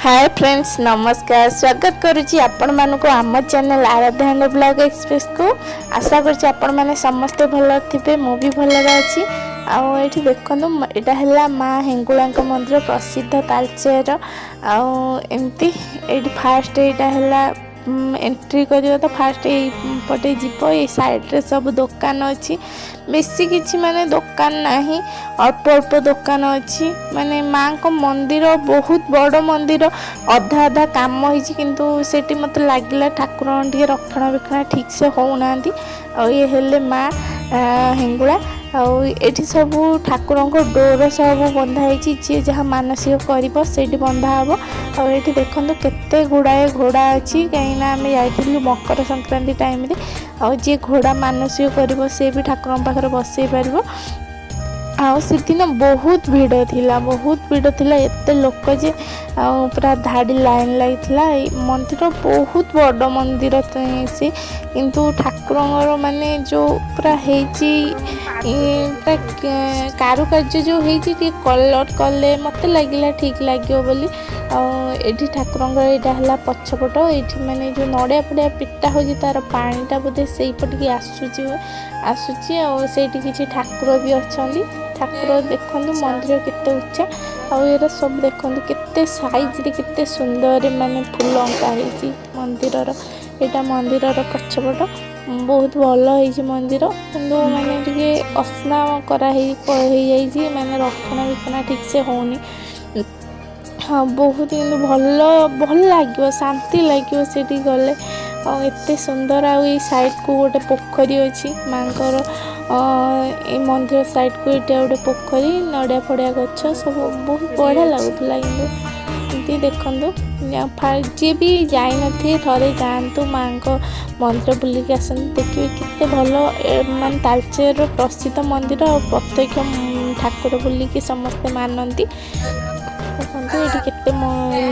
Hi friends नमस्कार स्वागत करुच्ची आपण मानक आम चैनल आराध्या ब्लॉग एक्सप्रेस को आशा करुच्ची आपण माने समस्ते भल थे मु भी भल अच्छी आठी देखु यहाँ है माँ हेंगुला मंदिर प्रसिद्ध तालचेर आमती ये फास्ट यहाँ है एंट्री कर तो फास्ट पटे जीव ये साइड्रे सब दुकान अच्छी बेसी किसी माने दुकान नहीं अल्प अल्प दुकान अच्छी माने माँ को मंदिर बहुत बड़ मंदिर अधा अधा काम होती किंतु सेठी मत लगे ठाकुर टे रक्षणाबेक्षण ठीक से होना ये हेले माँ हेंगुला आठी सब ठाकुर डोर सब बंधाई जी जहाँ मानसिक कर बंधा हम और देखो केते गुड़ाए घोड़ा अच्छी कहीं आम जाइलु मकर संक्रांति टाइम जी घोड़ा मानसिक कर सी भी ठाकुर पाखे बसई पार दिन बहुत भीड़ थिला एत लोक जे पूरा धाड़ी लाइन लगी मंदिर बहुत बड़ मंदिर से किंतु ठाकुर माने जो पूरा कारुकार्य जो होती कलर कले मत लगे ठीक लगे बोली एठी ठाकुर यहाँ पछपट ये माने जो नड़िया फड़िया पिटा हो तार पानीटा बोधे से पटिकी आसूची किसी ठाकुर भी अच्छा ठाकुर देखु मंदिर केते उच्चा आउ सब देखु केते साइज रे केते सुंदर माने फूल अंका है मंदिर यहाँ मंदिर पछपट बहुत भल है मंदिर किंतु माने टिके असना कराई माने रक्षणाबेक्षण ठीक से होनी हाँ बहुत किंतु भल भल लगे शांति लगे से गले एत सुंदर आई साइड को गोटे पोखरी अच्छी माँकर ये मंदिर साइड को ये गोटे पोखरी नड़िया फड़िया गछ सब बहुत बढ़िया लगुला कि देखु जी भी जाई थे थे जातु माँ को मंदिर बुलिक आस देखिए केते भल मान तालचेर प्रसिद्ध मंदिर और प्रत्यक्ष ठाकुर बुलिक समस्ते मानती देखो ये केते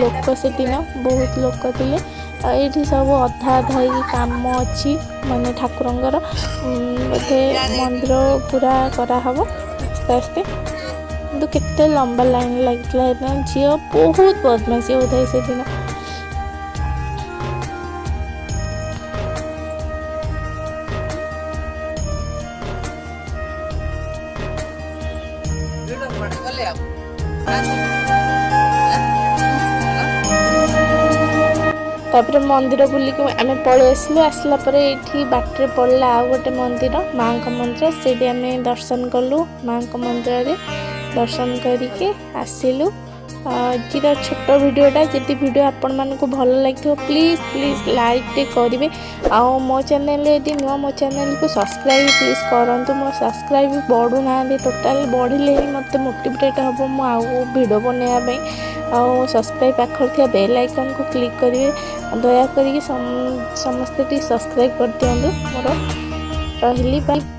लोक से दिन बहुत लोक थे ये सब अधा अधा काम अच्छी माने ठाकुर बोधे मंदिर पूरा कराहब आस्ते आस्ते कितु केते लंबा लाइन लगी झी बहुत बदमाशी होता से दिन तापर मंदिर बुलिक आम पलि आसलु आसला ये बाटर पड़ला आउ गोटे मंदिर माँ का मंदिर से भी आम दर्शन कलु माँ का मंदिर रे दर्शन करके आसिलु आज छोट वीडियोटा जी वीडियो आपण मानक भल लगे प्लीज प्लीज लाइक टे करेंगे आउ मो चैनल यदि नुआ मो चैनल को सब्सक्राइब प्लीज करूँ मो सब्सक्राइब बढ़ुना टोटाल बढ़ले ही मत मोटिवेट हम मुझे वीडियो बनवाई आउ सब्सक्राइब पाखर थी बेल आइकन को क्लिक करेंगे दया करी समस्ते सब्सक्राइब कर दिंतु मोर रही बाय।